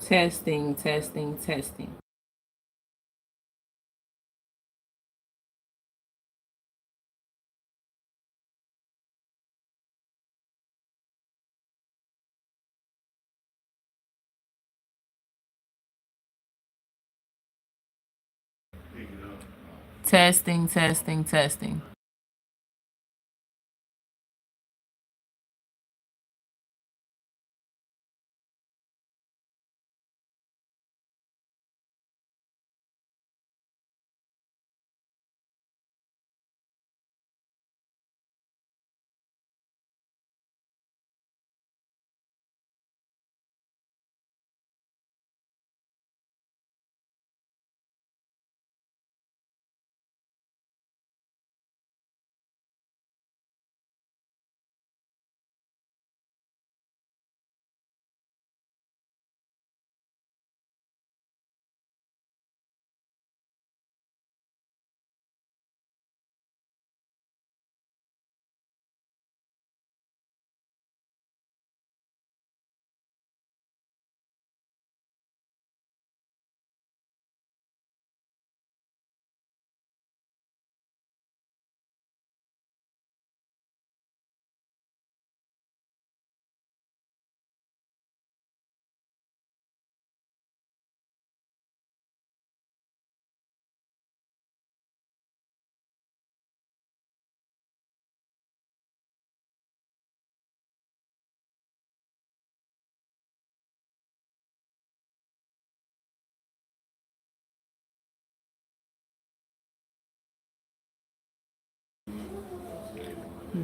Testing, testing, testing. Testing, testing, testing.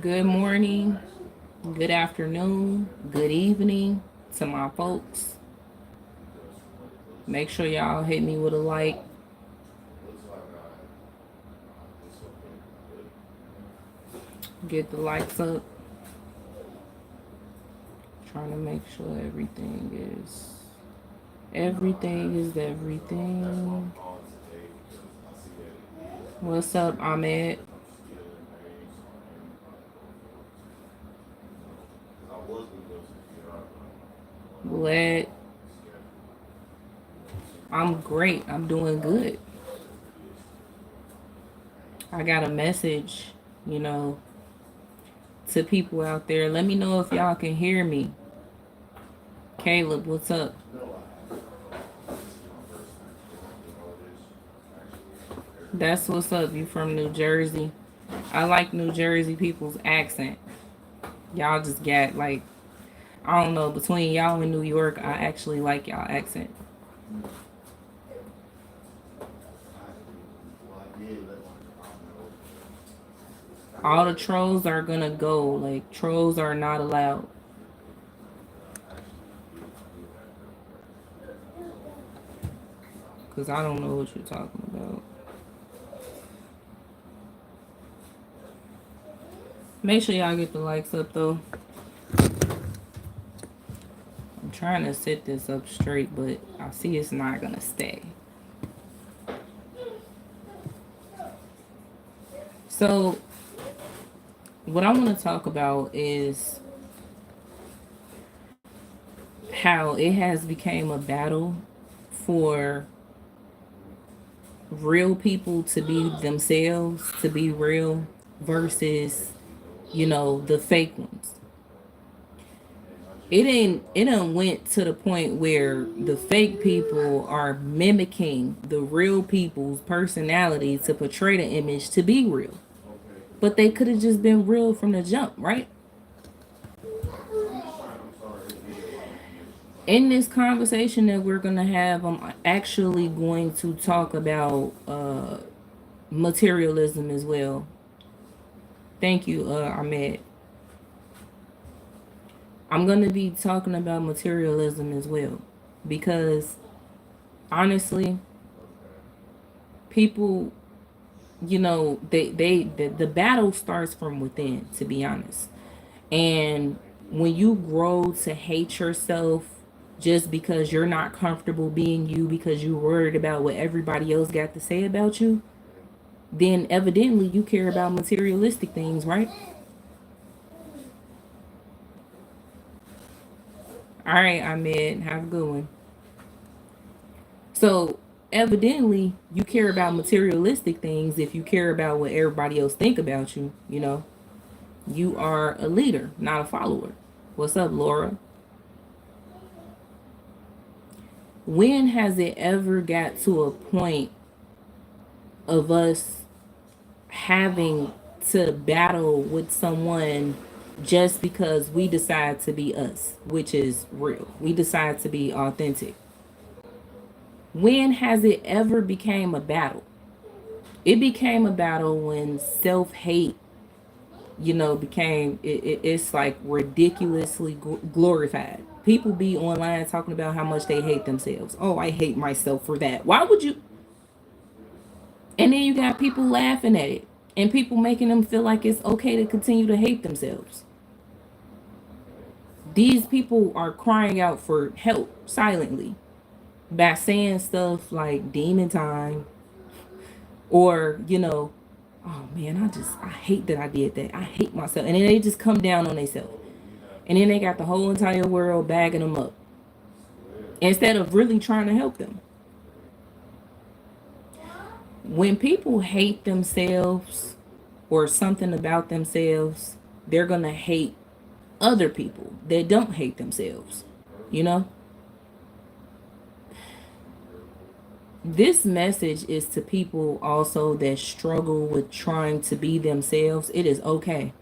Good morning, good afternoon, good evening to my folks. Make sure y'all hit me with a like. Get the likes up. Trying to make sure everything. What's up, Ahmed? Glad. I'm great. I'm doing good. I got a message, you know, to people out there. Let me know if y'all can hear me. Caleb, what's up? That's what's up. You from New Jersey? I like New Jersey people's accent. Y'all just got like, I don't know, between y'all and New York, I actually like y'all accent. All the trolls are gonna go. Like, trolls are not allowed. Because I don't know what you're talking about. Make sure y'all get the likes up, though. I'm trying to set this up straight, but I see it's not gonna stay. So, what I want to talk about is how it has become a battle for real people to be themselves, to be real, versus, the fake ones. It ain't went to the point where the fake people are mimicking the real people's personality to portray the image to be real. But they could have just been real from the jump, right? In this conversation that we're gonna have, I'm actually going to talk about materialism as well. Thank you, Ahmed. I'm gonna be talking about materialism as well because honestly, people, the battle starts from within. To be honest, and when you grow to hate yourself just because you're not comfortable being you because you're worried about what everybody else got to say about you, then evidently you care about materialistic things, right? All right, Ahmed, have a good one. So evidently you care about materialistic things if you care about what everybody else think about you, you know. You are a leader, not a follower. What's up, Laura? When has it ever got to a point of us having to battle with someone just because we decide to be us, which is real? We decide to be authentic. When has it ever became a battle? It became a battle when self-hate, became it's like ridiculously glorified. People be online talking about how much they hate themselves. Oh, I hate myself for that. Why would you? And then you got people laughing at it and people making them feel like it's okay to continue to hate themselves. These people are crying out for help silently by saying stuff like demon time, or oh man, I hate that I did that. I hate myself. And then they just come down on themselves. And then they got the whole entire world bagging them up instead of really trying to help them. When people hate themselves or something about themselves, they're going to hate other people that don't hate themselves, you know? This message is to people also that struggle with trying to be themselves. It is okay.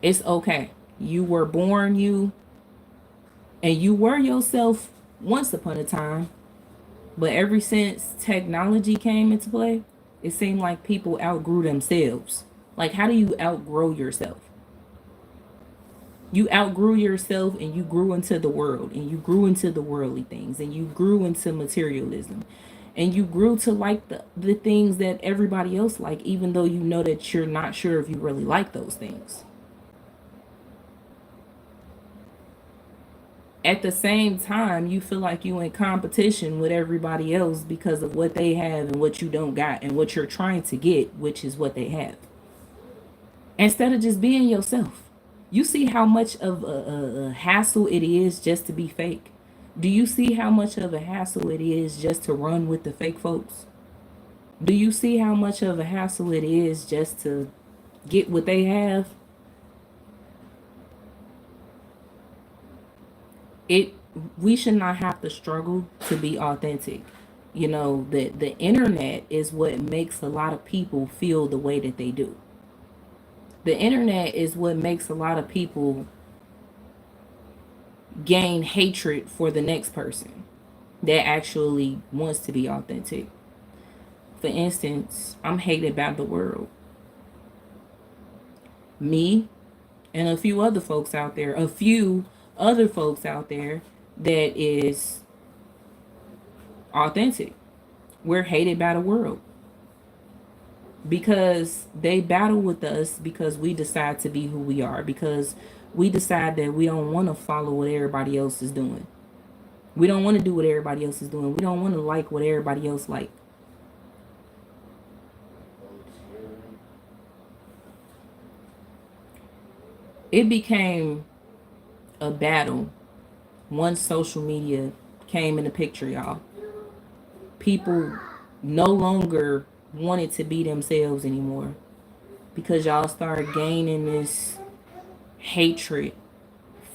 It's okay. You were born you, and you were yourself once upon a time. But ever since technology came into play, it seemed like people outgrew themselves. Like, how do you outgrow yourself? You outgrew yourself and you grew into the world, and you grew into the worldly things, and you grew into materialism, and you grew to like the things that everybody else like, even though you know that you're not sure if you really like those things. At the same time, you feel like you in competition with everybody else because of what they have and what you don't got, and what you're trying to get, which is what they have. Instead of just being yourself. You see how much of a hassle it is just to be fake? Do you see how much of a hassle it is just to run with the fake folks? Do you see how much of a hassle it is just to get what they have? We should not have to struggle to be authentic. The internet is what makes a lot of people feel the way that they do. The internet is what makes a lot of people gain hatred for the next person that actually wants to be authentic. For instance, I'm hated by the world. Me and a few other folks out there, that is authentic. We're hated by the world because they battle with us, because we decide to be who we are, because we decide that we don't want to follow what everybody else is doing. We don't want to do what everybody else is doing. We don't want to like what everybody else like. It became a battle once social media came in the picture, y'all. People no longer wanted to be themselves anymore because y'all started gaining this hatred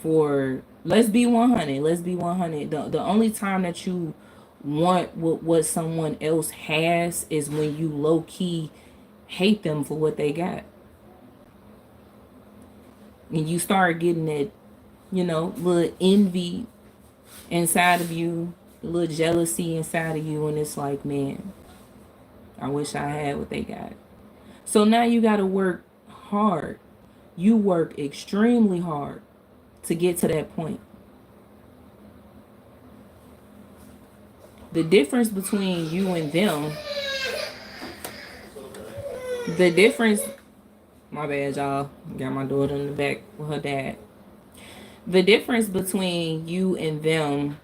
for, let's be 100. The only time that you want what someone else has is when you low-key hate them for what they got. And you start getting that, little envy inside of you, a little jealousy inside of you, and it's like, man, I wish I had what they got. So now you got to work hard. You work extremely hard to get to that point. The difference between you and them, the difference, my bad, y'all. Got my daughter in the back with her dad. The difference between you and them,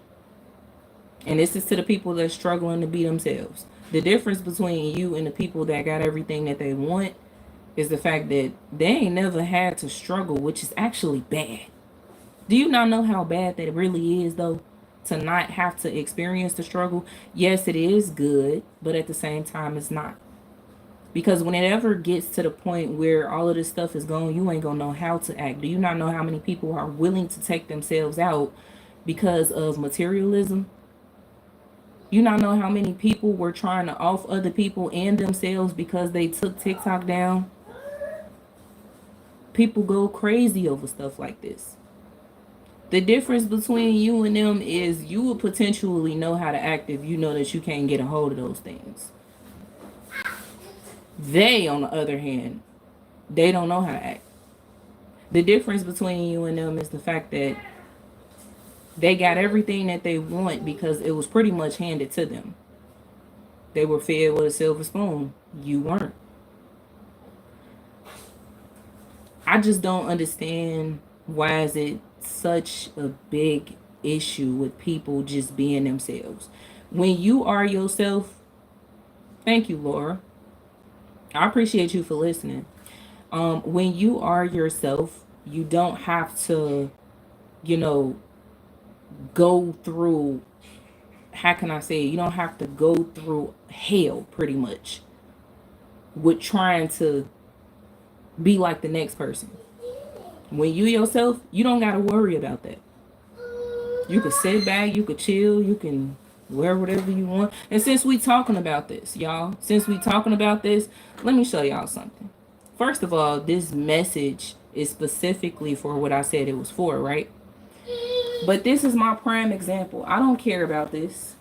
and this is to the people that's struggling to be themselves. The difference between you and the people that got everything that they want is the fact that they ain't never had to struggle, which is actually bad. Do you not know how bad that really is, though? to not have to experience the struggle, yes, it is good, but at the same time, it's not. Because when it ever gets to the point where all of this stuff is gone, you ain't gonna know how to act. Do you not know how many people are willing to take themselves out because of materialism? You not know how many people were trying to off other people and themselves because they took TikTok down? People go crazy over stuff like this. The difference between you and them is you will potentially know how to act if you know that you can't get a hold of those things. They, on the other hand, they don't know how to act. The difference between you and them is the fact that they got everything that they want because it was pretty much handed to them. They were fed with a silver spoon. You weren't. I just don't understand why is it such a big issue with people just being themselves. When you are yourself, thank you, Laura. I appreciate you for listening. When you are yourself, you don't have to, you know, go through, how can I say it? You don't have to go through hell pretty much with trying to be like the next person. When you yourself, you don't got to worry about that. You can sit back, you can chill, you can wear whatever you want. And since we talking about this, y'all, let me show y'all something. First of all, this message is specifically for what I said it was for, right? But this is my prime example. I don't care about this.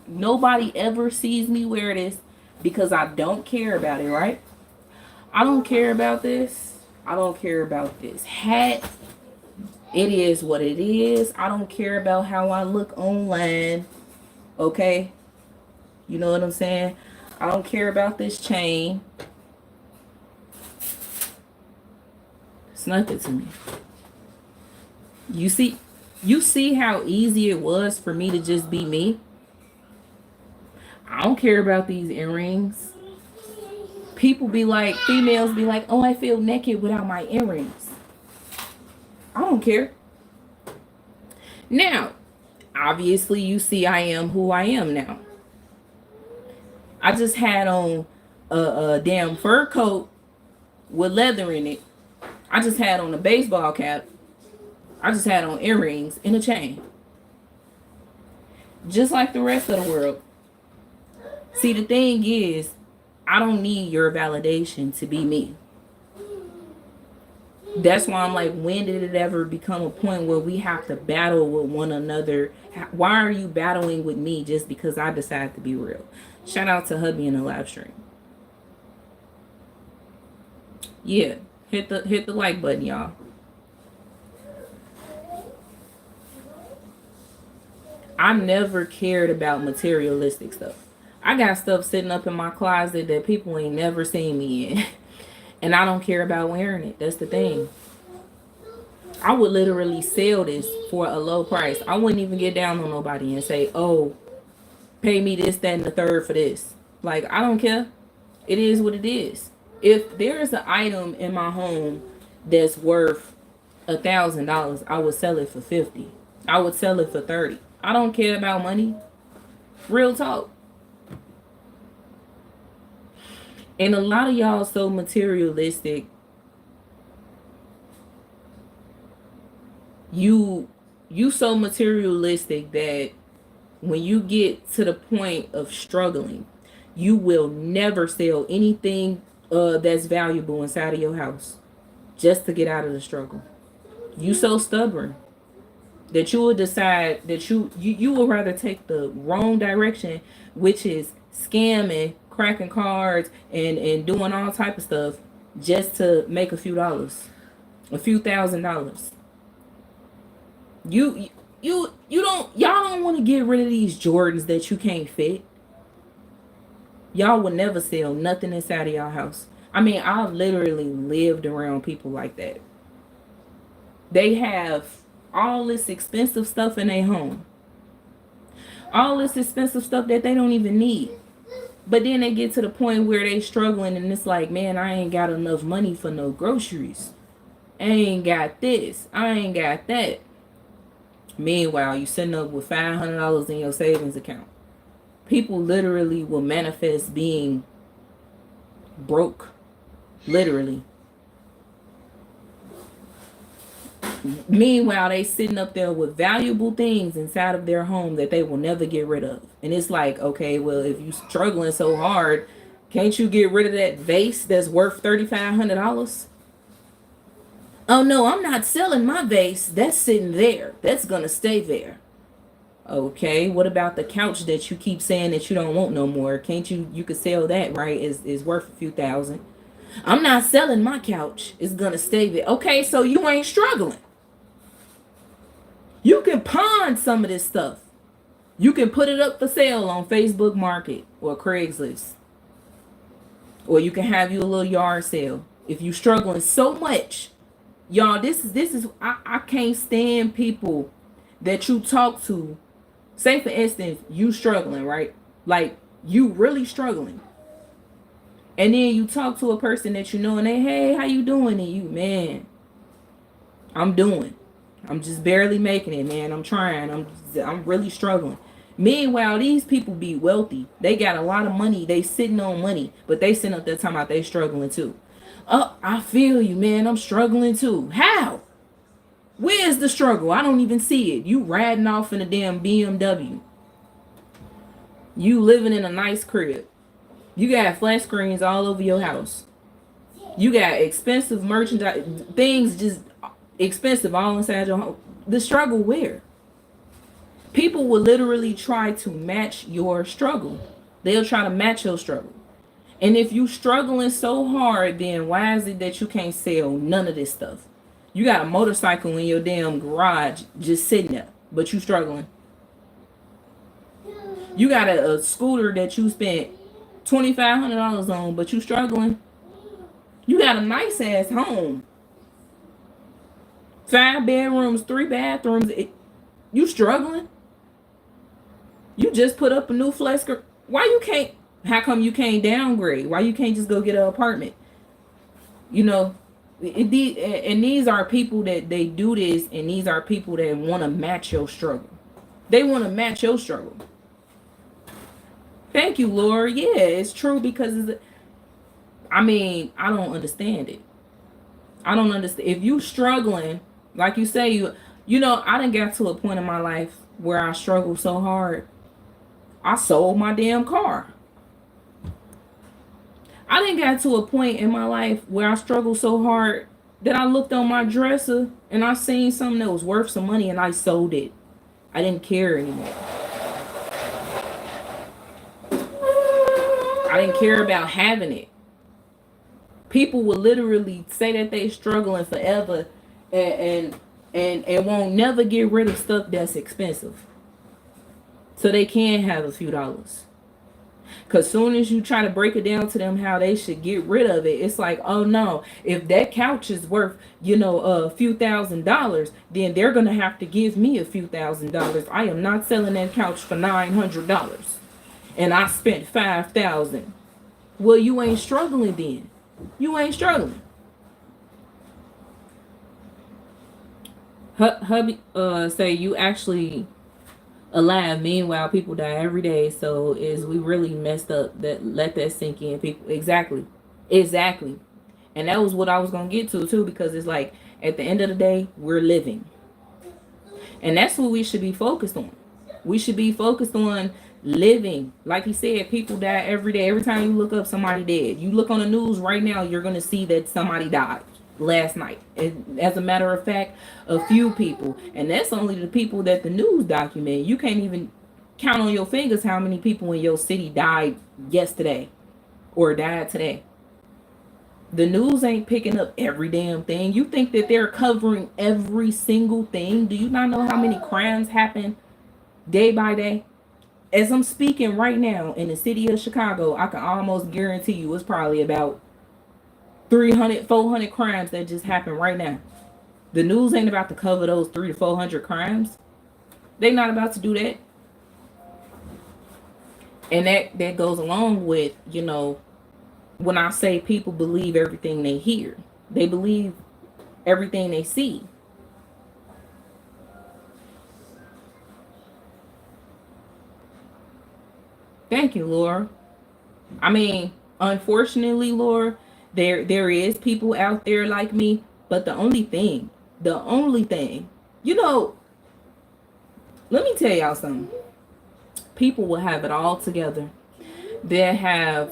Nobody ever sees me wear this because I don't care about it, right? I don't care about this. I don't care about this hat. It is what it is. I don't care about how I look online. Okay? You know what I'm saying? I don't care about this chain. It's nothing to me. You see how easy it was for me to just be me? I don't care about these earrings. People be like, females be like, oh, I feel naked without my earrings. I don't care. Now, obviously you see I am who I am now. I just had on a damn fur coat with leather in it. I just had on a baseball cap. I just had on earrings and a chain. Just like the rest of the world. See, the thing is, I don't need your validation to be me. That's why I'm like, when did it ever become a point where we have to battle with one another? Why are you battling with me just because I decide to be real? Shout out to hubby in the live stream. Yeah, hit the like button, y'all. I never cared about materialistic stuff. I got stuff sitting up in my closet that people ain't never seen me in. And I don't care about wearing it. That's the thing. I would literally sell this for a low price. I wouldn't even get down on nobody and say, oh, pay me this, that, and the third for this. Like, I don't care. It is what it is. If there is an item in my home that's worth $1,000, I would sell it for $50. I would sell it for $30. I don't care about money. Real talk. And a lot of y'all so materialistic. You so materialistic that when you get to the point of struggling, you will never sell anything that's valuable inside of your house just to get out of the struggle. You so stubborn that you will decide that you will rather take the wrong direction, which is scamming, cracking cards, and doing all type of stuff just to make a few dollars, a few $1,000s. Y'all don't want to get rid of these Jordans that you can't fit. Y'all would never sell nothing inside of y'all house. I mean, I've literally lived around people like that. They have all this expensive stuff in their home. All this expensive stuff that they don't even need. But then they get to the point where they struggling and it's like, man, I ain't got enough money for no groceries. I ain't got this. I ain't got that. Meanwhile, you sitting up with $500 in your savings account. People literally will manifest being broke. Literally. Meanwhile, they sitting up there with valuable things inside of their home that they will never get rid of. And it's like, okay, well, if you struggling so hard, can't you get rid of that vase that's worth $3,500? Oh no, I'm not selling my vase. That's sitting there. That's gonna stay there. Okay, what about the couch that you keep saying that you don't want no more? Can't you could sell that, right? Is worth a few thousand. I'm not selling my couch. It's gonna stay there. Okay, so you ain't struggling. You can pawn some of this stuff. You can put it up for sale on Facebook Market or Craigslist. Or you can have you a little yard sale. If you struggling so much, y'all, this is I can't stand people that you talk to. Say for instance, you struggling, right? Like you really struggling. And then you talk to a person that you know and they, hey, how you doing? And you, man, I'm just barely making it, man. I'm trying. I'm really struggling. Meanwhile, these people be wealthy. They got a lot of money. They sitting on money, but they sitting up there talking about they struggling too. Oh, I feel you, man. I'm struggling too. How? Where's the struggle? I don't even see it. You riding off in a damn BMW. You living in a nice crib. You got flat screens all over your house. You got expensive merchandise, things just expensive all inside your home. The struggle where? People will literally try to match your struggle. They'll try to match your struggle. And if you struggling so hard, then why is it that you can't sell none of this stuff? You got a motorcycle in your damn garage just sitting there, but you struggling. You got a scooter that you spent $2,500 on, but you struggling. You got a nice ass home. 5 bedrooms, 3 bathrooms. You struggling. You just put up a new flex. Why you can't? How come you can't downgrade? Why you can't just go get an apartment? You know, and these are people that they do this, and these are people that want to match your struggle. They want to match your struggle. Thank you, Laura. Yeah, it's true because I don't understand it. I don't understand. If you struggling, like you say, you know, I done got to a point in my life where I struggled so hard. I sold my damn car. I done got to a point in my life where I struggled so hard that I looked on my dresser and I seen something that was worth some money and I sold it. I didn't care anymore. I didn't care about having it. People will literally say that they struggling forever and won't never get rid of stuff that's expensive. So they can have a few dollars. Because soon as you try to break it down to them how they should get rid of it, it's like, oh no, if that couch is worth, a few $1,000s, then they're going to have to give me a few $1,000s. I am not selling that couch for $900. And I spent $5,000. Well, you ain't struggling then. You ain't struggling. Hubby say you actually alive. Meanwhile, people die every day. So is we really messed up that let that sink in? People exactly. And that was what I was gonna get to too, because it's like at the end of the day, we're living. And that's what we should be focused on. We should be focused on living. Like he said, people die every day. Every time you look up, somebody dead. You look on the news right now, you're going to see that somebody died last night. And as a matter of fact, a few people. And that's only the people that the news document. You can't even count on your fingers how many people in your city died yesterday or died today. The news ain't picking up every damn thing. You think that they're covering every single thing? Do you not know how many crimes happen day by day? As I'm speaking right now in the city of Chicago, I can almost guarantee you it's probably about 300, 400 crimes that just happened right now. The news ain't about to cover those 300 to 400 crimes. They not about to do that. And that goes along with, when I say people believe everything they hear, they believe everything they see. Thank you, Laura. I mean, unfortunately, Laura, there is people out there like me, but the only thing, you know, let me tell y'all something. People will have it all together. They'll have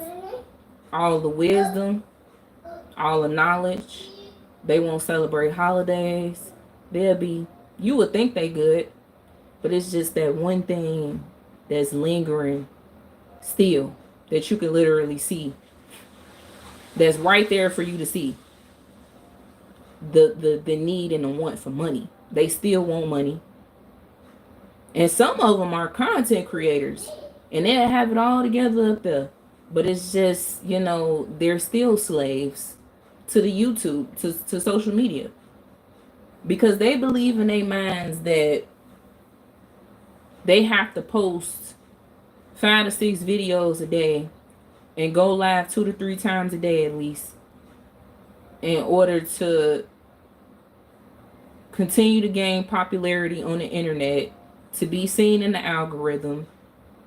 all the wisdom, all the knowledge. They won't celebrate holidays. They'll be, you would think they good, but it's just that one thing that's lingering still that you can literally see, that's right there for you to see. The need and the want for money. They still want money. And some of them are content creators and they'll have it all together up there. But it's just, they're still slaves to the YouTube, to social media. Because they believe in their minds that they have to post 5 to 6 videos a day and go live 2 to 3 times a day at least in order to continue to gain popularity on the internet, to be seen in the algorithm,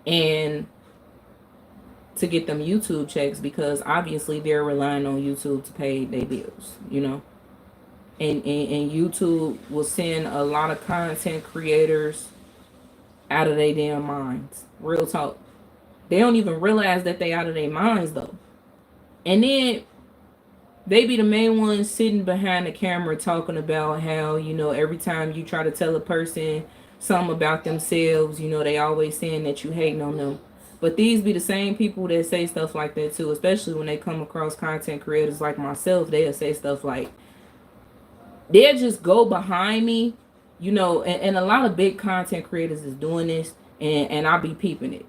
and to get them YouTube checks, because obviously they're relying on YouTube to pay their bills, And YouTube will send a lot of content creators out of their damn minds. Real talk. They don't even realize that they out of their minds though. And then they be the main ones sitting behind the camera talking about how, every time you try to tell a person something about themselves, they always saying that you hating on them. But these be the same people that say stuff like that too, especially when they come across content creators like myself. They'll say stuff like, they'll just go behind me, and a lot of big content creators is doing this, and I'll be peeping it.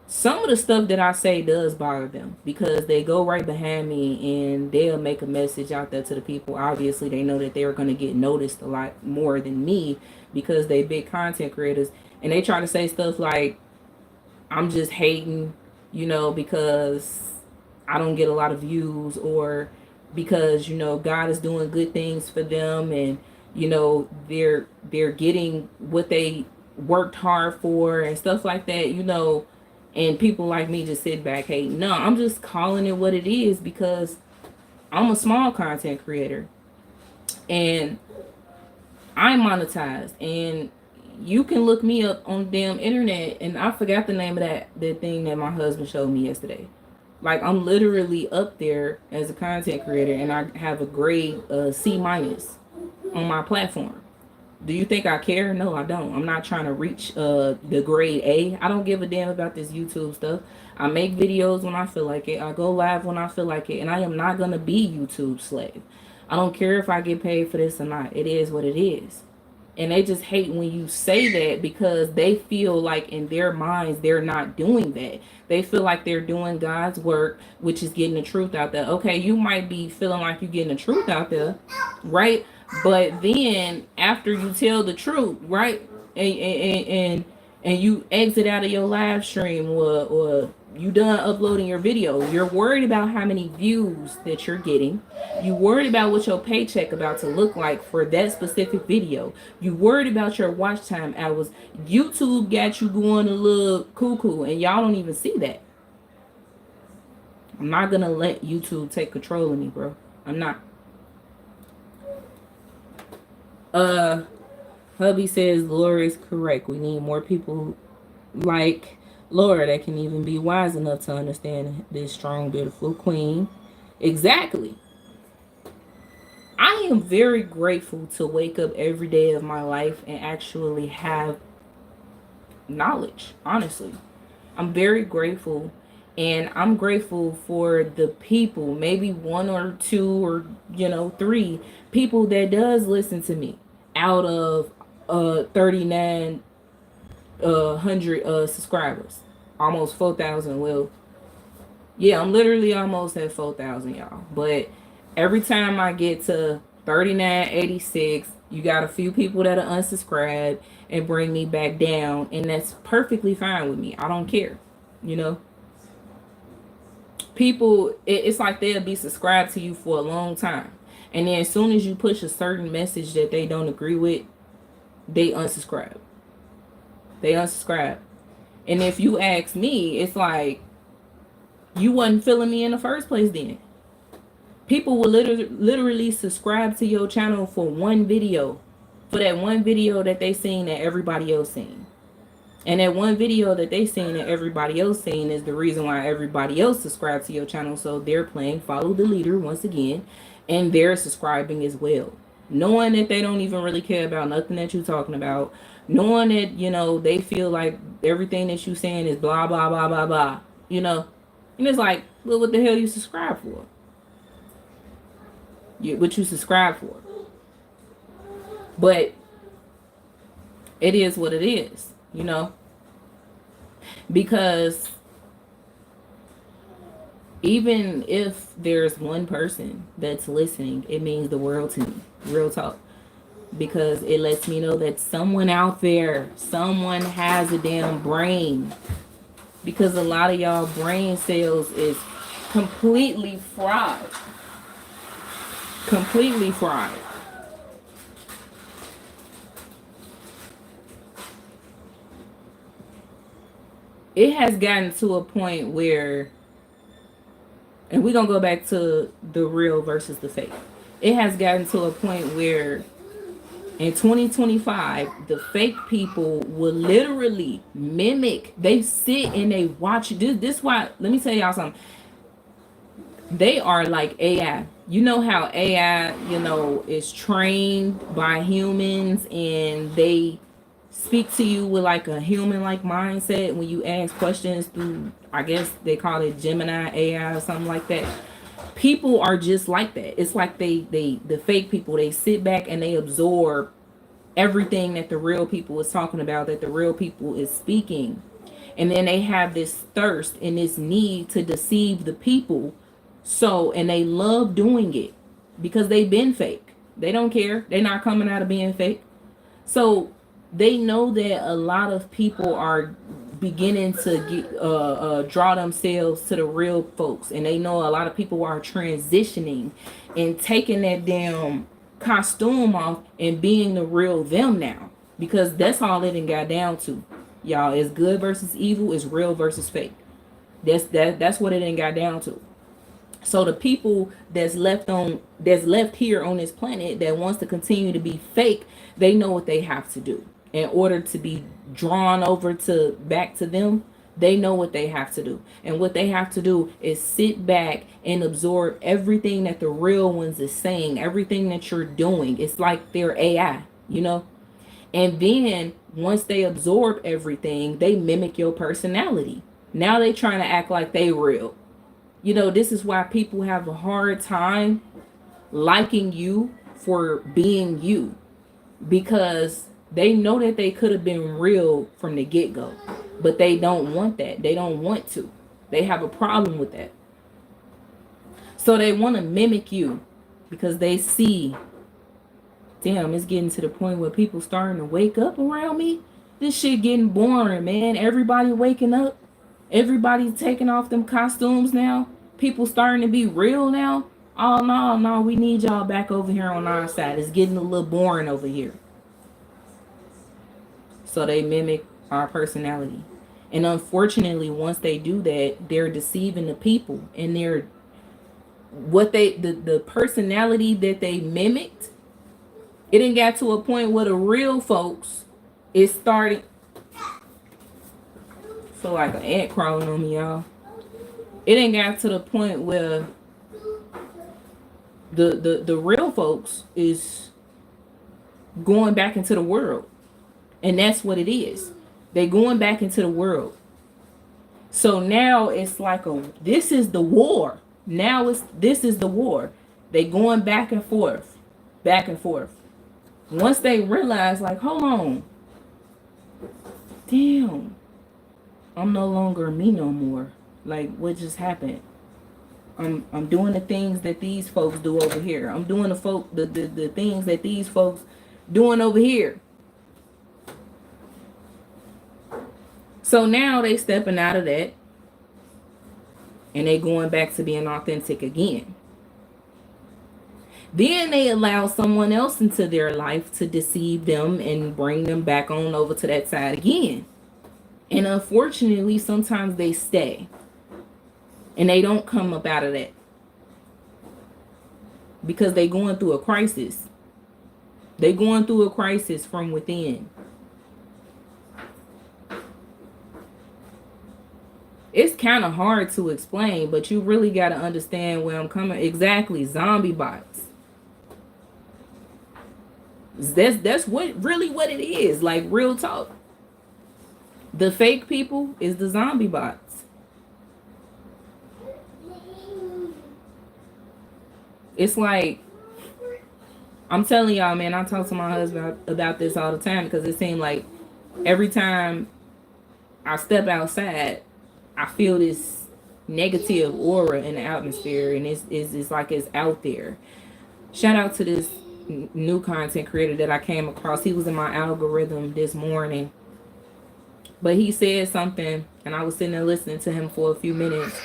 Some of the stuff that I say does bother them because they go right behind me and they'll make a message out there to the people. Obviously, they know that they're going to get noticed a lot more than me because they big content creators, and they try to say stuff like, I'm just hating, because I don't get a lot of views, or because, God is doing good things for them, and, they're getting what they worked hard for and stuff like that, and people like me just sit back hating. No, I'm just calling it what it is because I'm a small content creator and I'm monetized, and you can look me up on the damn internet, and I forgot the name of that thing that my husband showed me yesterday. Like, I'm literally up there as a content creator, and I have a grade C- on my platform. Do you think I care? No, I don't. I'm not trying to reach the grade A. I don't give a damn about this YouTube stuff. I make videos when I feel like it. I go live when I feel like it, and I am not gonna be YouTube slave. I don't care if I get paid for this or not. It is what it is. And they just hate when you say that because they feel like in their minds they're not doing that. They feel like they're doing God's work, which is getting the truth out there. Okay, you might be feeling like you're getting the truth out there, right? But then after you tell the truth, right, and you exit out of your live stream, or you done uploading your video, you're worried about how many views that you're getting. You worried about what your paycheck about to look like for that specific video. You worried about your watch time hours. YouTube got you going a little cuckoo, and y'all don't even see that. I'm not gonna let YouTube take control of me, bro. I'm not. Hubby says Laura is correct. We need more people like Laura that can even be wise enough to understand this strong, beautiful queen. Exactly. I am very grateful to wake up every day of my life and actually have knowledge, honestly. I'm very grateful, and I'm grateful for the people, maybe one or two or 3 people that does listen to me out of 3,900 subscribers, almost 4,000. Well, yeah, I'm literally almost at 4,000, y'all. But every time I get to 3,986, you got a few people that are unsubscribed and bring me back down, and that's perfectly fine with me. I don't care, People, it's like they'll be subscribed to you for a long time, and then as soon as you push a certain message that they don't agree with, they unsubscribe. And if you ask me, it's like you wasn't feeling me in the first place then. People will literally subscribe to your channel for one video, for that one video that they seen that everybody else seen. And that one video that they seen that everybody else seen is the reason why everybody else subscribed to your channel. So they're playing follow the leader once again, and they're subscribing as well. Knowing that they don't even really care about nothing that you're talking about. Knowing that, you know, they feel like everything that you saying is blah, blah, blah, blah, blah. You know? And it's like, well, what the hell you subscribe for? What you subscribe for? But it is what it is, you know? Because even if there's one person that's listening, it means the world to me. Real talk. Because it lets me know that someone out there, someone has a damn brain. Because a lot of y'all brain cells is completely fried. Completely fried. It has gotten to a point where, and we're going to go back to the real versus the fake. It has gotten to a point where in 2025, the fake people will literally mimic. They sit and they watch. This why, let me tell y'all something. They are like AI. You know how AI, you know, is trained by humans and they speak to you with like a human like mindset when you ask questions through, I guess they call it Gemini AI or something like that. People are just like that. It's like the fake people, they sit back and they absorb everything that the real people is talking about, that the real people is speaking. And then they have this thirst and this need to deceive the people. So, and they love doing it because they've been fake. They don't care. They're not coming out of being fake. So they know that a lot of people are beginning to get draw themselves to the real folks, and they know a lot of people are transitioning and taking that damn costume off and being the real them now, because that's all it done got down to, y'all. It's good versus evil, it's real versus fake. That's what it done got down to. So the people that's left here on this planet that wants to continue to be fake, they know what they have to do in order to be drawn over to back to them. They know what they have to do. And what they have to do is sit back and absorb everything that the real ones is saying, everything that you're doing. It's like they're AI, you know? And then once they absorb everything, they mimic your personality. Now they trying to act like they real. You know, this is why people have a hard time liking you for being you, because they know that they could have been real from the get-go, but they don't want that. They don't want to. They have a problem with that. So they want to mimic you because they see, damn, it's getting to the point where people starting to wake up around me. This shit getting boring, man. Everybody waking up. Everybody's taking off them costumes now. People starting to be real now. Oh, no, we need y'all back over here on our side. It's getting a little boring over here. So they mimic our personality. And unfortunately, once they do that, they're deceiving the people. And they're the personality that they mimicked, it didn't get to a point where the real folks is starting. So like an ant crawling on me, y'all. It ain't got to the point where the real folks is going back into the world. And that's what it is. They're going back into the world. So now it's like this is the war. Now this is the war. They going back and forth. Back and forth. Once they realize, like, hold on. Damn. I'm no longer me no more. Like, what just happened? I'm doing the things that these folks do over here. I'm doing the things that these folks doing over here. So now they stepping out of that and they going back to being authentic again. Then they allow someone else into their life to deceive them and bring them back on over to that side again. And unfortunately, sometimes they stay and they don't come up out of that because they going through a crisis. They going through a crisis from within. It's kind of hard to explain, but you really got to understand where I'm coming. Exactly, zombie bots. That's what really what it is. Like, real talk. The fake people is the zombie bots. It's like, I'm telling y'all, man, I talk to my husband about this all the time because it seems like every time I step outside, I feel this negative aura in the atmosphere, and it's like it's out there. Shout out to this new content creator that I came across. He was in my algorithm this morning, but he said something, and I was sitting there listening to him for a few minutes.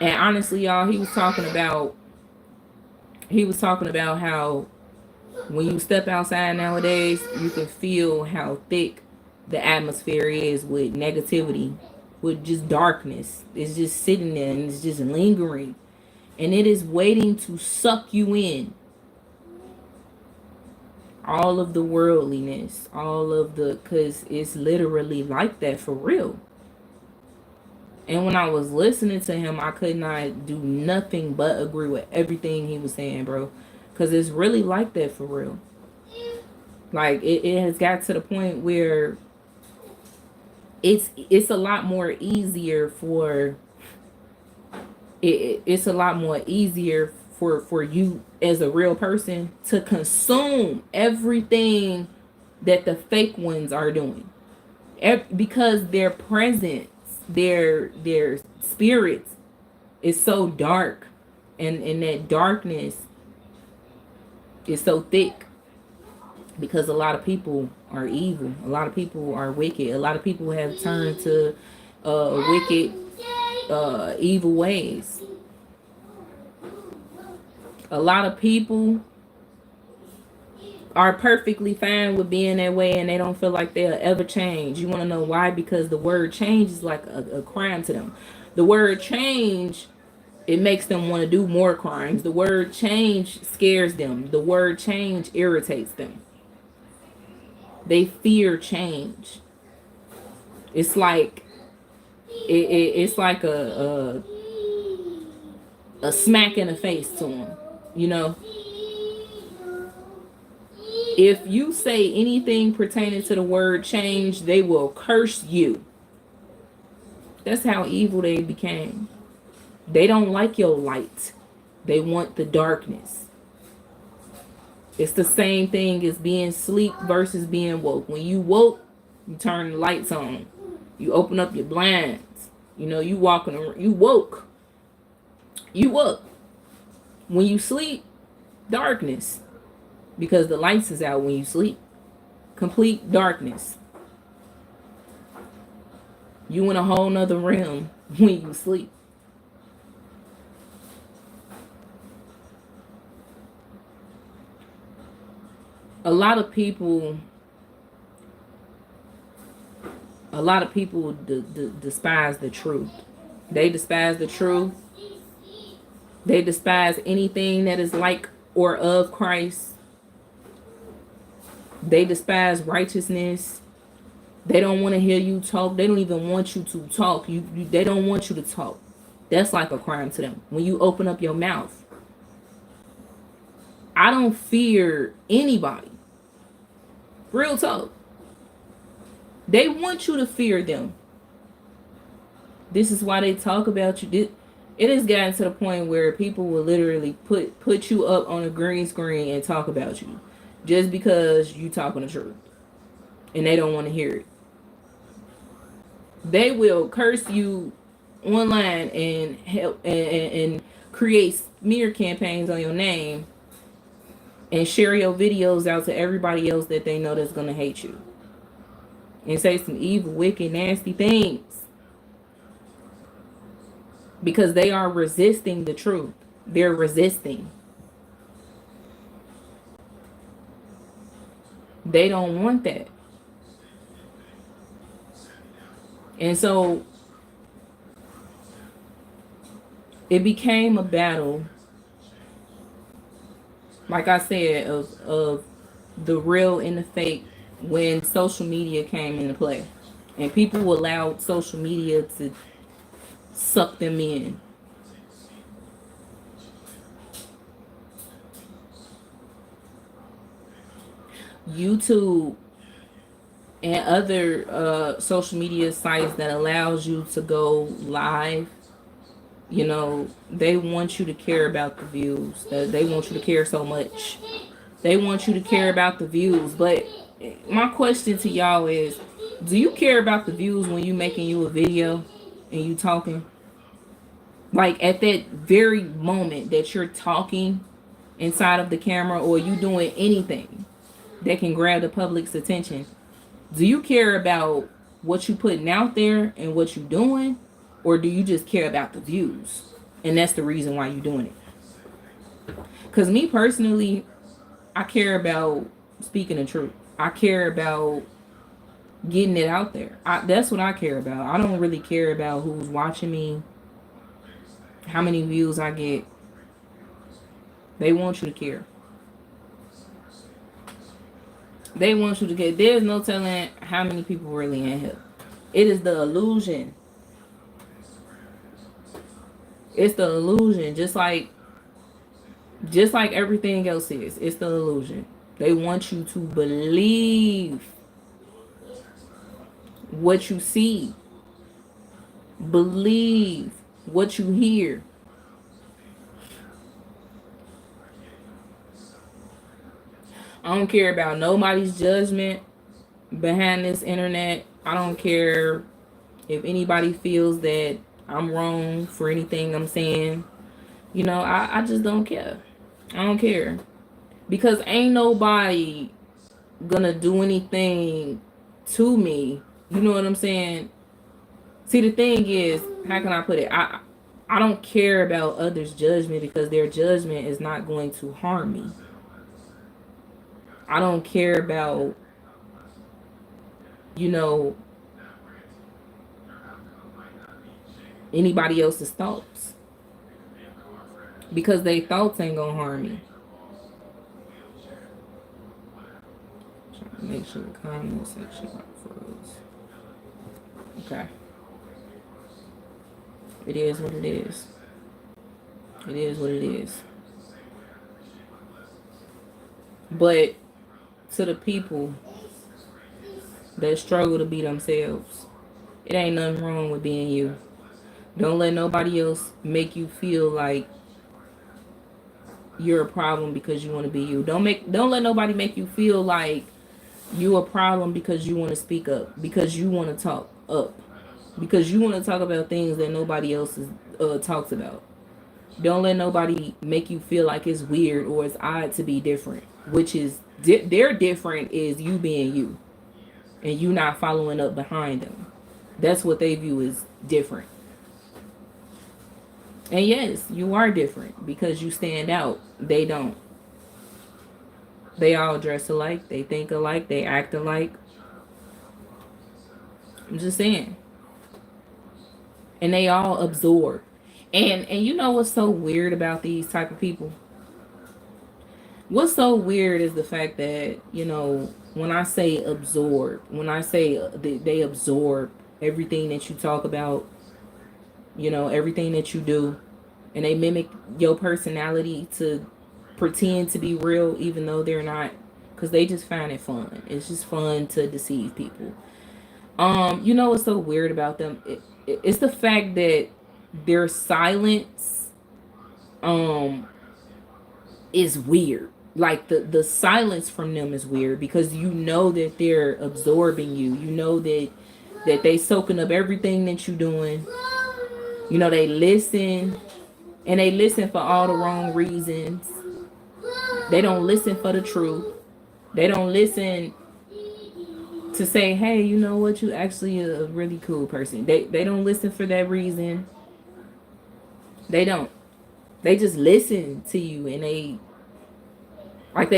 And honestly, y'all, he was talking about how when you step outside nowadays, you can feel how thick the atmosphere is with negativity, with just darkness. It's just sitting there and it's just lingering. And it is waiting to suck you in. All of the worldliness, because it's literally like that for real. And when I was listening to him, I could not do nothing but agree with everything he was saying, bro. Because it's really like that for real. Like, it has got to the point where it's a lot more easier for it's a lot more easier for you as a real person to consume everything that the fake ones are doing, because their presence, their spirits is so dark, and that darkness is so thick because a lot of people are evil, a lot of people are wicked, a lot of people have turned to wicked, evil ways. A lot of people are perfectly fine with being that way, and they don't feel like they'll ever change. You want to know why? Because the word change is like a crime to them. The word change, it makes them want to do more crimes. The word change scares them. The word change irritates them. They fear change. It's like it's like a smack in the face to them. You know, if you say anything pertaining to the word change, they will curse you. That's how evil they became. They don't like your light. They want the darkness. It's the same thing as being asleep versus being woke. When you woke, you turn the lights on. You open up your blinds. You know, you walking around. You woke. You woke. When you sleep, darkness. Because the lights is out when you sleep. Complete darkness. You in a whole nother realm when you sleep. A lot of people despise the truth. They despise the truth. They despise anything that is like or of Christ. They despise righteousness. They don't want to hear you talk. They don't even want you to talk. They don't want you to talk. That's like a crime to them. When you open up your mouth. I don't fear anybody. Real talk. They want you to fear them. This is why they talk about you. It has gotten to the point where people will literally put you up on a green screen and talk about you just because you talking the truth, and they don't want to hear it. They will curse you online and help and create smear campaigns on your name and share your videos out to everybody else that they know that's gonna hate you and say some evil, wicked, nasty things because they are resisting the truth. They're resisting. They don't want that. And so it became a battle, like I said, of the real and the fake when social media came into play. And people allowed social media to suck them in. YouTube and other social media sites that allows you to go live, you know, they want you to care about the views. They want you to care so much. They want you to care about the views. But my question to y'all is, do you care about the views when you making you a video and you talking? Like at that very moment that you're talking inside of the camera, or you doing anything that can grab the public's attention, do you care about what you putting out there and what you doing, or do you just care about the views and that's the reason why you doing it? Because me personally, I care about speaking the truth. I care about getting it out there. That's what I care about. I don't really care about who's watching me, how many views I get. They want you to care. They want you to get. There's no telling how many people really in here. It is the illusion. It's the illusion. Just like everything else is. It's the illusion. They want you to believe what you see. Believe what you hear. I don't care about nobody's judgment behind this internet. I don't care if anybody feels that I'm wrong for anything I'm saying. You know, I just don't care. I don't care. Because ain't nobody gonna do anything to me. You know what I'm saying? See, the thing is, how can I put it? I don't care about others' judgment because their judgment is not going to harm me. I don't care about, you know, anybody else's thoughts. Because their thoughts ain't gonna harm me. Trying to make sure the comment section not froze. Okay. It is what it is. It is what it is. But to the people that struggle to be themselves, it ain't nothing wrong with being you. Don't let nobody else make you feel like you're a problem because you want to be you. Don't let nobody make you feel like you a problem because you want to speak up, because you want to talk up, because you want to talk about things that nobody else talks about. Don't let nobody make you feel like it's weird or it's odd to be different, which is they're different is you being you and you not following up behind them. That's what they view as different. And yes, you are different because you stand out. They don't. They all dress alike. They think alike. They act alike. I'm just saying. And they all absorb. And you know what's so weird about these type of people? What's so weird is the fact that, you know, when I say absorb, when I say they absorb everything that you talk about, you know, everything that you do, and they mimic your personality to pretend to be real even though they're not, because they just find it fun. It's just fun to deceive people. You know what's so weird about them? It's the fact that their silence is weird. Like the silence from them is weird because you know that they're absorbing you. You know that they soaking up everything that you're doing. You know, they listen, and they listen for all the wrong reasons. They don't listen for the truth. They don't listen to say, hey, you know what, you actually a really cool person. They don't listen for that reason. They don't. They just listen to you, and they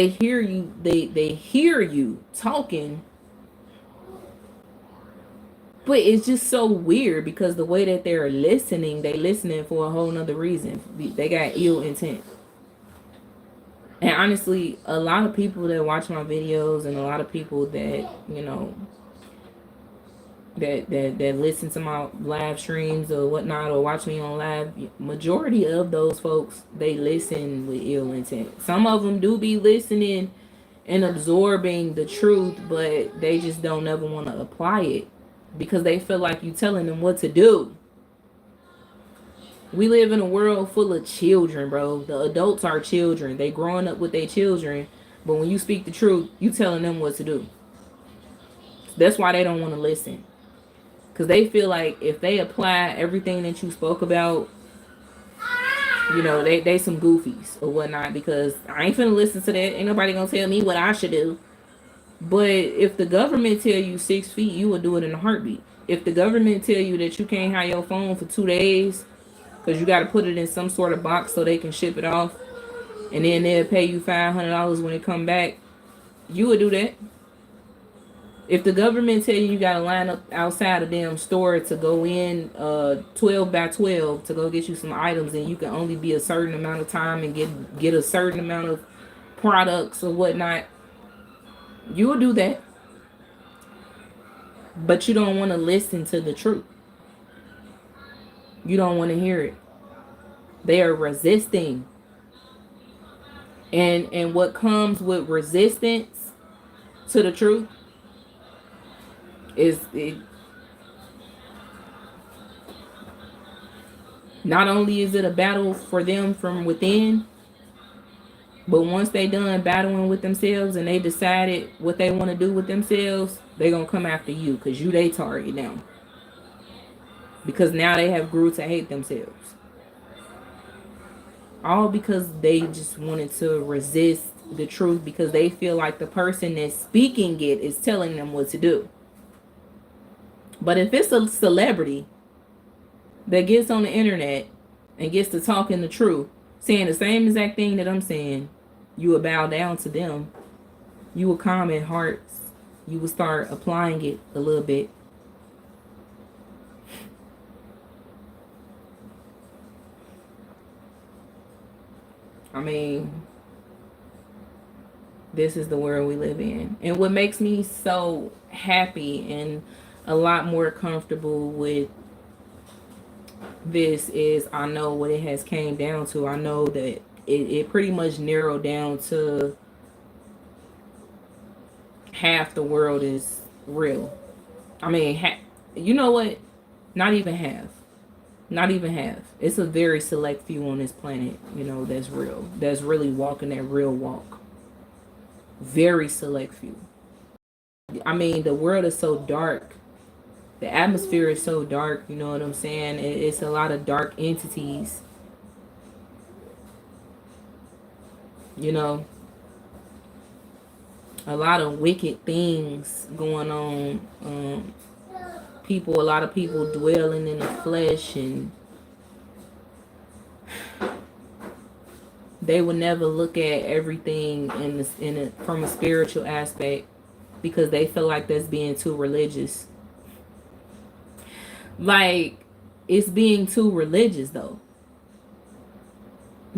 hear you, they hear you talking, But it's just so weird because the way that they're listening, they listening for a whole nother reason. They got ill intent. And honestly, a lot of people that watch my videos and a lot of people that, you know, that listen to my live streams or whatnot or watch me on live, majority of those folks, they listen with ill intent. Some of them do be listening and absorbing the truth, but they just don't ever want to apply it because they feel like you telling them what to do. We live in a world full of children, bro. The adults are children. They growing up with their children, but when you speak the truth, you telling them what to do. That's why they don't want to listen. Because they feel like if they apply everything that you spoke about, you know, they some goofies or whatnot. Because I ain't finna listen to that. Ain't nobody gonna tell me what I should do. But if the government tell you 6 feet, you will do it in a heartbeat. If the government tell you that you can't have your phone for 2 days because you got to put it in some sort of box so they can ship it off, and then they'll pay you $500 when it come back, you would do that. If the government tell you got to line up outside a damn store to go in 12 by 12 to go get you some items, and you can only be a certain amount of time and get a certain amount of products or whatnot, you will do that. But you don't want to listen to the truth. You don't want to hear it. They are resisting. And what comes with resistance to the truth is it, not only is it a battle for them from within, but once they done battling with themselves and they decided what they want to do with themselves, they gonna come after you because you they target now. Because now they have grew to hate themselves. All because they just wanted to resist the truth because they feel like the person that's speaking it is telling them what to do. But if it's a celebrity that gets on the internet and gets to talking the truth, saying the same exact thing that I'm saying, you will bow down to them. You will calm in hearts. You will start applying it a little bit. I mean, this is the world we live in. And what makes me so happy and a lot more comfortable with this is I know what it has came down to. I know that it pretty much narrowed down to half the world is real. I mean, you know what? Not even half. Not even half. It's a very select few on this planet, you know, that's real. That's really walking that real walk. Very select few. I mean, the world is so dark. The atmosphere is so dark, you know what I'm saying? It's a lot of dark entities. You know, a lot of wicked things going on. A lot of people dwelling in the flesh, and they would never look at everything from a spiritual aspect because they feel like that's being too religious. Like, it's being too religious though.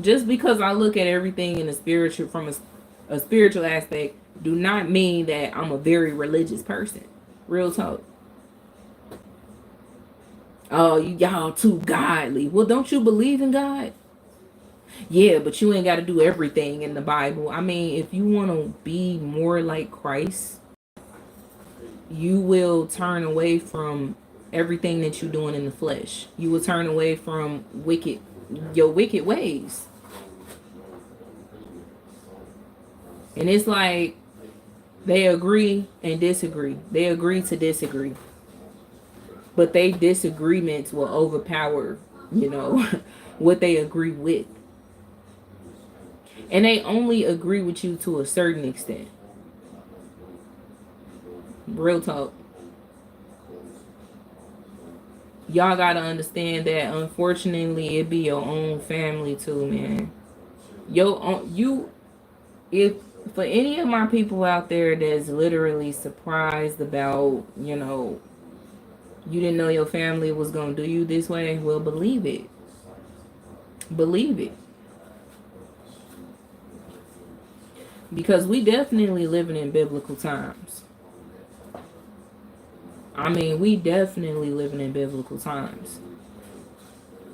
Just because I look at everything in a spiritual from a spiritual aspect do not mean that I'm a very religious person. Real talk. Oh, y'all too godly. Well, don't you believe in God? Yeah, but you ain't got to do everything in the Bible. I mean, if you want to be more like Christ, you will turn away from everything that you're doing in the flesh. You will turn away from your wicked ways. And it's like they agree and disagree. They agree to disagree. But they disagreements will overpower, you know, what they agree with. And they only agree with you to a certain extent. Real talk. Y'all gotta understand that unfortunately it be your own family too, man. If for any of my people out there that's literally surprised about, you know, You didn't know your family was going to do you this way? Well, believe it. Believe it. Because we definitely living in biblical times. I mean, we definitely living in biblical times.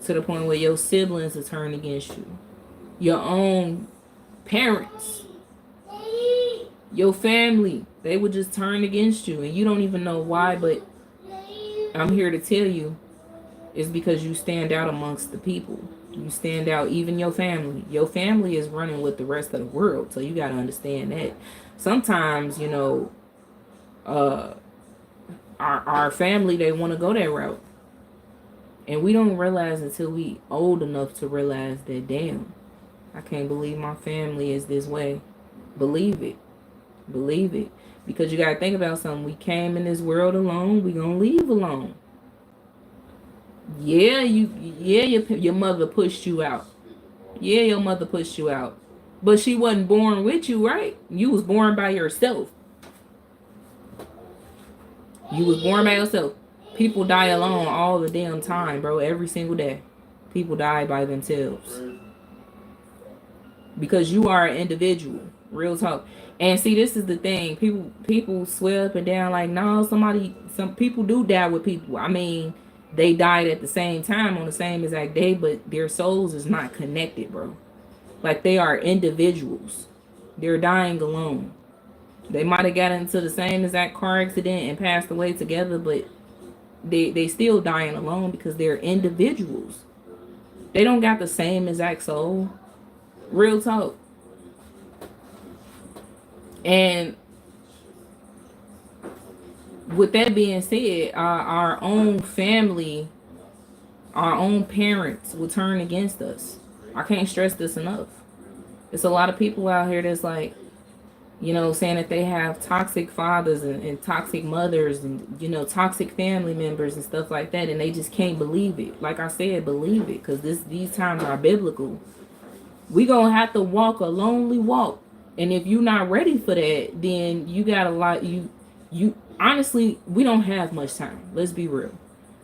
To the point where your siblings are turned against you. Your own parents. Your family. They would just turn against you. And you don't even know why, but I'm here to tell you, it's because you stand out amongst the people. You stand out, even your family. Your family is running with the rest of the world. So you got to understand that. Sometimes, you know, our family, they want to go that route. And we don't realize until we old enough to realize that, damn, I can't believe my family is this way. Believe it. Believe it. Because you got to think about something. We came in this world alone. We going to leave alone. Yeah, your mother pushed you out. Yeah, your mother pushed you out. But she wasn't born with you, right? You was born by yourself. You was born by yourself. People die alone all the damn time, bro. Every single day. People die by themselves. Because you are an individual. Real talk. And see, this is the thing. People swear up and down like, no, some people do die with people. I mean, they died at the same time on the same exact day, but their souls is not connected, bro. Like, they are individuals. They're dying alone. They might have got into the same exact car accident and passed away together, but they still dying alone because they're individuals. They don't got the same exact soul. Real talk. And with that being said, our own family, our own parents will turn against us. I can't stress this enough. There's a lot of people out here that's like, you know, saying that they have toxic fathers and toxic mothers and, you know, toxic family members and stuff like that. And they just can't believe it. Like I said, believe it. Because these times are biblical. We going to have to walk a lonely walk. And if you're not ready for that, then you got a lot. You honestly, we don't have much time. Let's be real.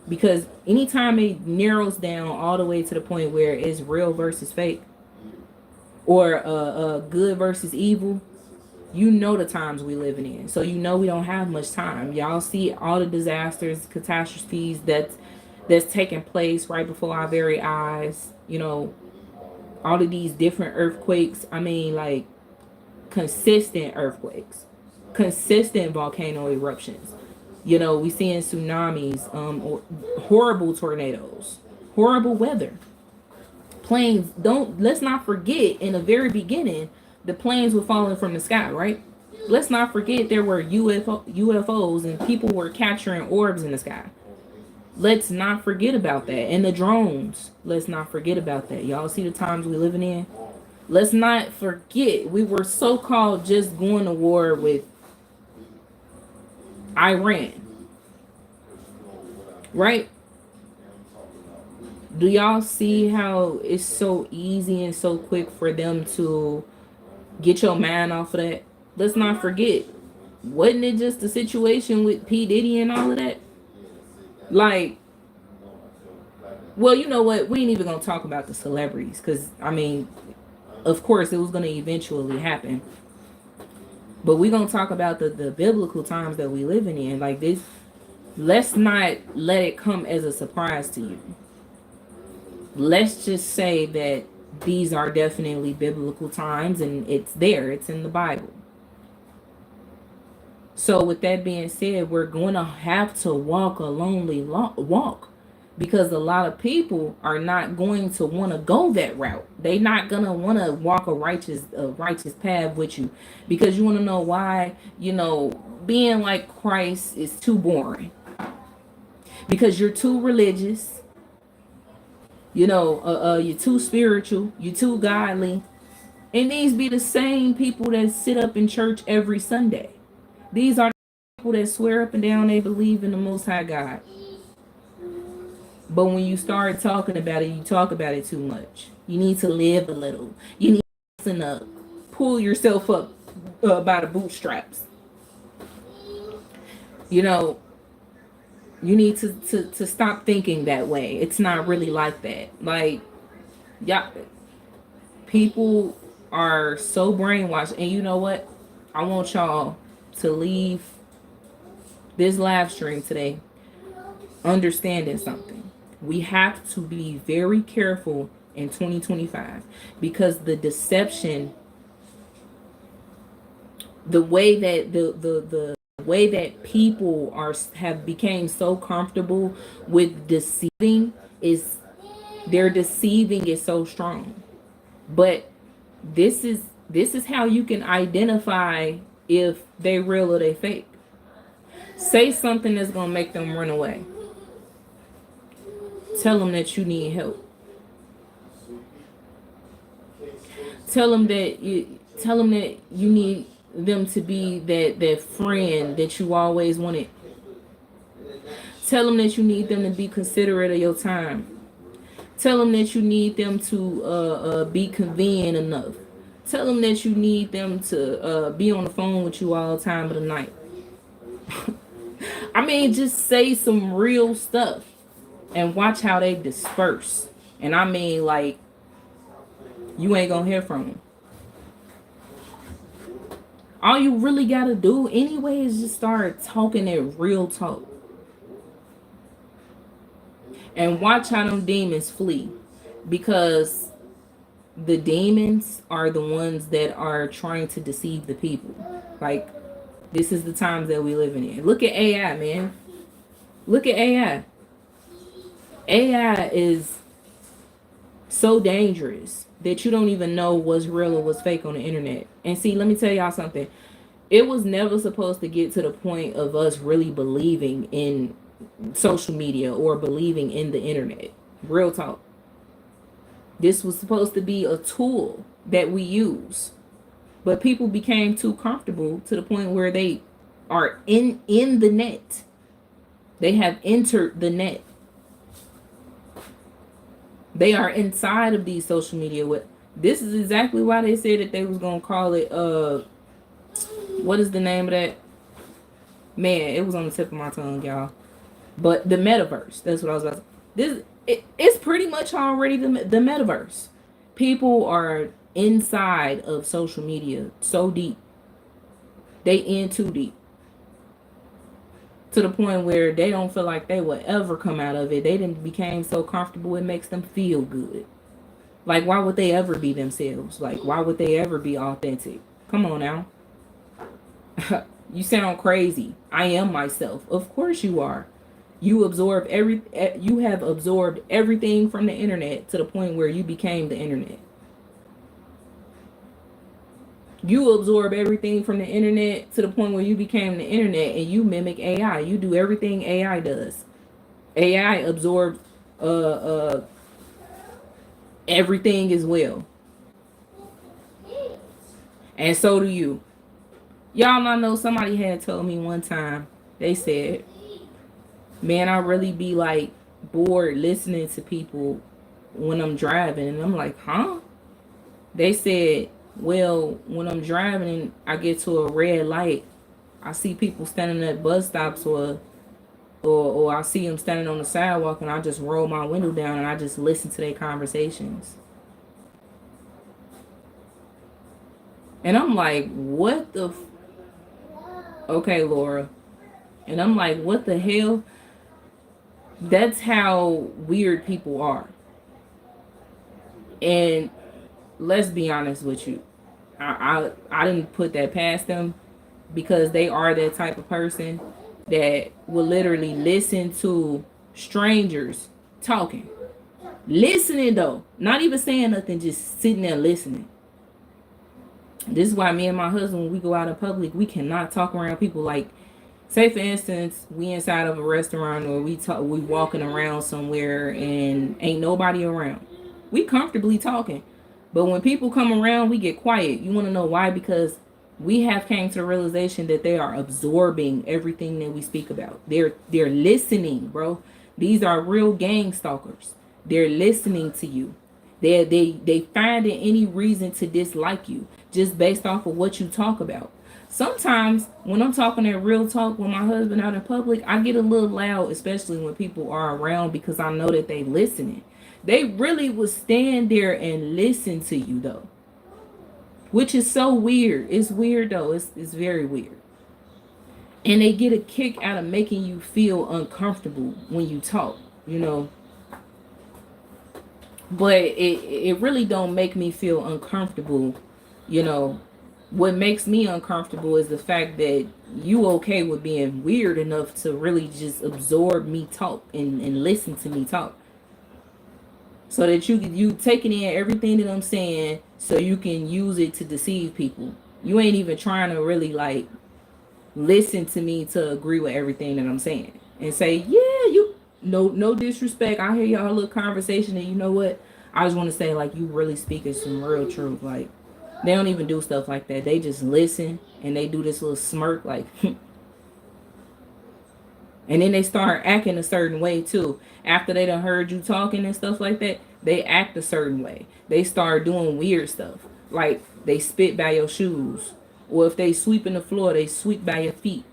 Because anytime it narrows down all the way to the point where it's real versus fake, or good versus evil, you know the times we living in. So you know we don't have much time. Y'all see all the disasters, catastrophes that's taking place right before our very eyes. You know, all of these different earthquakes. I mean, like, consistent earthquakes, consistent volcano eruptions. You know, we seeing tsunamis, or horrible tornadoes, horrible weather. Planes, let's not forget, in the very beginning, the planes were falling from the sky, right? Let's not forget there were UFOs and people were capturing orbs in the sky. Let's not forget about that. And the drones, let's not forget about that. Y'all see the times we living in? Let's not forget, we were so-called just going to war with Iran. Right? Do y'all see how it's so easy and so quick for them to get your mind off of that? Let's not forget, wasn't it just the situation with P. Diddy and all of that? Like, well, you know what? We ain't even going to talk about the celebrities because, I mean, of course, it was going to eventually happen. But we're going to talk about the biblical times that we living in. Like this, let's not let it come as a surprise to you. Let's just say that these are definitely biblical times and it's there. It's in the Bible. So with that being said, we're going to have to walk a lonely walk. Because a lot of people are not going to want to go that route. They're not going to want to walk a righteous path with you. Because you want to know why, you know, being like Christ is too boring. Because you're too religious. You know, you're too spiritual. You're too godly. And these be the same people that sit up in church every Sunday. These are the people that swear up and down they believe in the Most High God. But when you start talking about it, you talk about it too much. You need to live a little. You need to listen up. Pull yourself up by the bootstraps. You know, You need to stop thinking that way. It's not really like that. Like, yeah, people are so brainwashed. And you know what? I want y'all to leave this live stream today understanding something. We have to be very careful in 2025 because the deception, the way that the way that people have became so comfortable with deceiving is their deceiving is so strong. But this is how you can identify if they real or they fake. Say something that's gonna make them run away. Tell them that you need help. Tell them that you need them to be that friend that you always wanted. Tell them that you need them to be considerate of your time. Tell them that you need them to be convenient enough. Tell them that you need them to be on the phone with you all the time of the night. I mean, just say some real stuff and watch how they disperse. And I mean, like, you ain't gonna hear from them. All you really gotta do anyway is just start talking that real talk. And watch how them demons flee. Because the demons are the ones that are trying to deceive the people. Like, this is the times that we live in. Look at AI, man. Look at AI. AI is so dangerous that you don't even know what's real or what's fake on the internet. And see, let me tell y'all something. It was never supposed to get to the point of us really believing in social media or believing in the internet. Real talk. This was supposed to be a tool that we use. But people became too comfortable to the point where they are in the net. They have entered the net. They are inside of these social media. This is exactly why they said that they was gonna call it what is the name of that? Man, it was on the tip of my tongue, y'all. But the metaverse. That's what I was about to it's pretty much already the metaverse. People are inside of social media so deep. They in too deep. To the point where they don't feel like they will ever come out of it. They didn't became so comfortable it makes them feel good. Like, why would they ever be themselves? Like, why would they ever be authentic? Come on now. You sound crazy. I am myself. Of course you are. You have absorbed everything from the internet to the point where you became the internet. You absorb everything from the internet to the point where you became the internet, and you mimic AI. You do everything AI does. AI absorbs everything as well. And so do you. Y'all not know, somebody had told me one time, they said, man, I really be like bored listening to people when I'm driving. And I'm like, huh? They said, well, when I'm driving and I get to a red light, I see people standing at bus stops or I see them standing on the sidewalk, and I just roll my window down and I just listen to their conversations. And I'm like, what the okay, Laura. And I'm like, what the hell? That's how weird people are. And let's be honest with you. I didn't put that past them, because they are that type of person that will literally listen to strangers talking. Listening though. Not even saying nothing, just sitting there listening. This is why me and my husband, when we go out in public, we cannot talk around people. Like, say for instance, we inside of a restaurant, or we walking around somewhere and ain't nobody around. We comfortably talking. But when people come around, we get quiet. You want to know why? Because we have came to the realization that they are absorbing everything that we speak about. They're listening, bro. These are real gang stalkers. They're listening to you. They finding any reason to dislike you just based off of what you talk about. Sometimes when I'm talking that real talk with my husband out in public, I get a little loud, especially when people are around, because I know that they listening. They really will stand there and listen to you though, which is so weird. It's weird though. It's very weird. And they get a kick out of making you feel uncomfortable when you talk, you know. But it really don't make me feel uncomfortable, you know. What makes me uncomfortable is the fact that you okay with being weird enough to really just absorb me talk and listen to me talk, so that you taking in everything that I'm saying so you can use it to deceive people. You ain't even trying to really like listen to me to agree with everything that I'm saying and say, yeah, you, no disrespect. I hear y'all little conversation, and you know what? I just want to say, like, you really speaking some real truth. Like, they don't even do stuff like that. They just listen and they do this little smirk, like, and then they start acting a certain way too. After they done heard you talking and stuff like that, they act a certain way. They start doing weird stuff. Like they spit by your shoes. Or if they sweep in the floor, they sweep by your feet.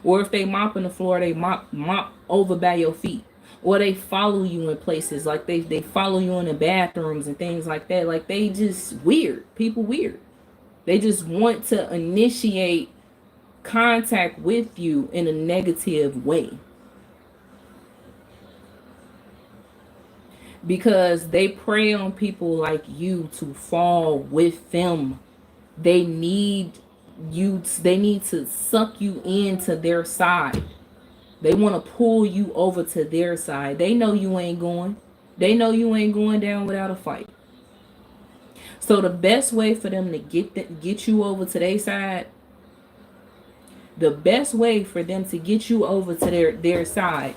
Or if they mop in the floor, they mop over by your feet. Or they follow you in places. Like they follow you in the bathrooms and things like that. Like they just weird. People weird. They just want to initiate contact with you in a negative way, because they prey on people like you to fall with them. They need they need to suck you into their side. They want to pull you over to their side. They know you ain't going. They know you ain't going down without a fight. So the best way for them to get you over to their side, the best way for them to get you over to their side.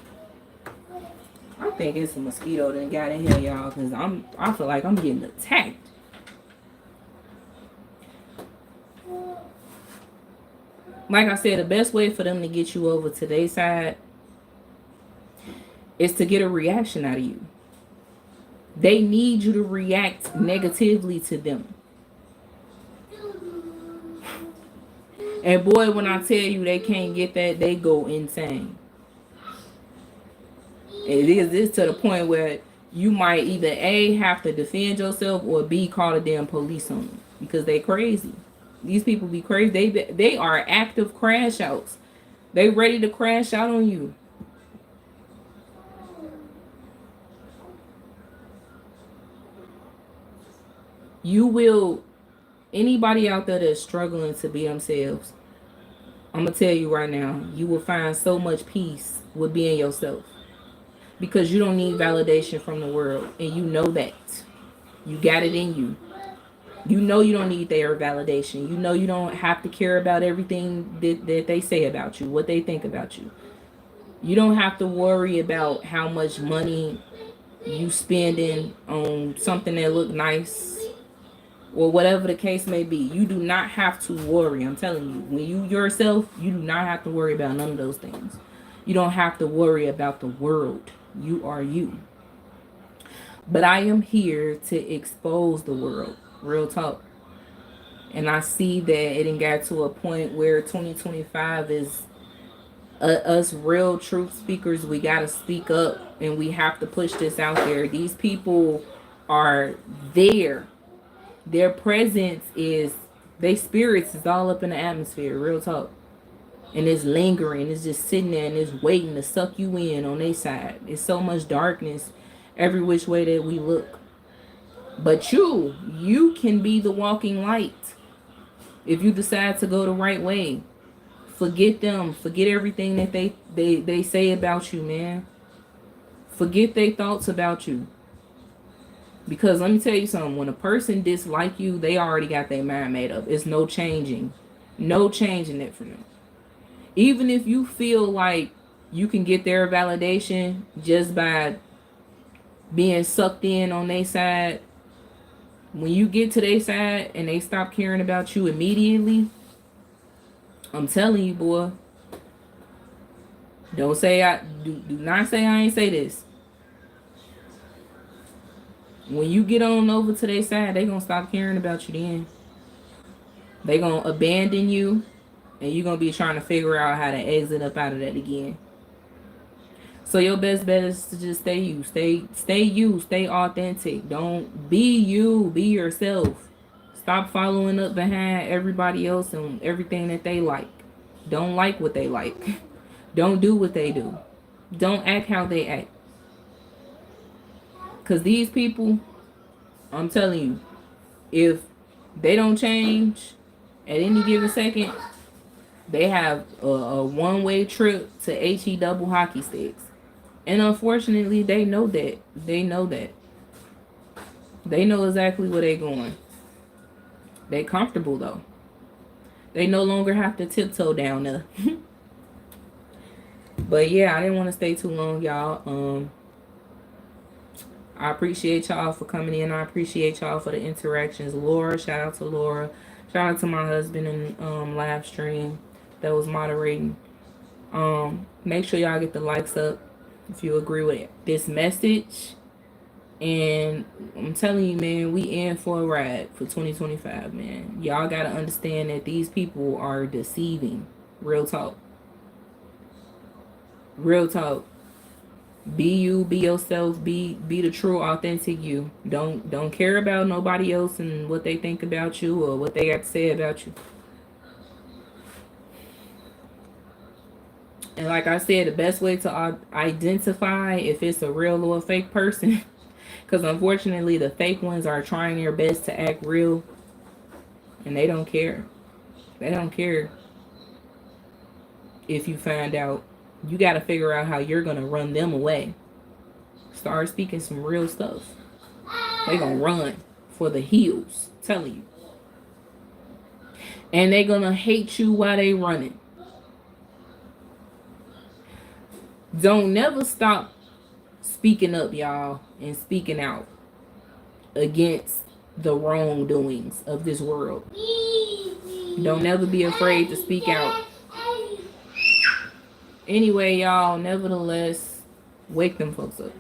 I think it's a mosquito that got in here, y'all, because I feel like I'm getting attacked. Like I said, the best way for them to get you over to their side is to get a reaction out of you. They need you to react negatively to them. And boy, when I tell you they can't get that, they go insane. It is this to the point where you might either A, have to defend yourself, or B, call the damn police on them, because they crazy. These people be crazy. They are active crash outs. They ready to crash out on you. You will, anybody out there that's struggling to be themselves, I'm gonna tell you right now, you will find so much peace with being yourself, because you don't need validation from the world, and you know that. You got it in you. You know you don't need their validation. You know you don't have to care about everything that they say about you, what they think about you. You don't have to worry about how much money you spending on something that look nice, or whatever the case may be. You do not have to worry. I'm telling you, when you yourself, you do not have to worry about none of those things. You don't have to worry about the world. You are you. But I am here to expose the world. Real talk. And I see that it done got to a point where 2025 is us real truth speakers. We got to speak up, and we have to push this out there. These people are there. Their presence is, their spirits is all up in the atmosphere. Real talk. And it's lingering. It's just sitting there and it's waiting to suck you in on their side. It's so much darkness every which way that we look. But you can be the walking light if you decide to go the right way. Forget them. Forget everything that they say about you, man. Forget their thoughts about you. Because let me tell you something. When a person dislike you, they already got their mind made up. It's no changing. No changing it for them. Even if you feel like you can get their validation just by being sucked in on their side, when you get to their side and they stop caring about you immediately, I'm telling you, boy, don't say do not say I ain't say this. When you get on over to their side, they gonna stop caring about you then. They gonna abandon you. and you're gonna be trying to figure out how to exit up out of that again. So your best bet is to just stay you, stay authentic. Don't be you, be yourself. Stop following up behind everybody else and everything that they like. Don't like what they like. Don't do what they do. Don't act how they act. Because these people, I'm telling you, if they don't change at any given second, they have a one-way trip to HE double hockey sticks. And unfortunately, they know that. They know that. They know exactly where they're going. They comfortable, though. They no longer have to tiptoe down there. But yeah, I didn't want to stay too long, y'all. I appreciate y'all for coming in. I appreciate y'all for the interactions. Laura, shout out to Laura. Shout out to my husband in live stream that was moderating. Make sure y'all get the likes up if you agree with this message. And I'm telling you, man, we in for a ride for 2025, man. Y'all gotta understand that these people are deceiving. Real talk. Real talk. Be you, be yourself, be the true authentic you. Don't care about nobody else and what they think about you or what they got to say about you. And like I said, the best way to identify if it's a real or a fake person, because unfortunately the fake ones are trying their best to act real and they don't care. They don't care if you find out. You got to figure out how you're going to run them away. Start speaking some real stuff. They're going to run for the hills. I'm telling you. And they're going to hate you while they running. Don't never stop speaking up, y'all, and speaking out against the wrongdoings of this world. Don't never be afraid to speak out. Anyway, y'all, nevertheless, wake them folks up.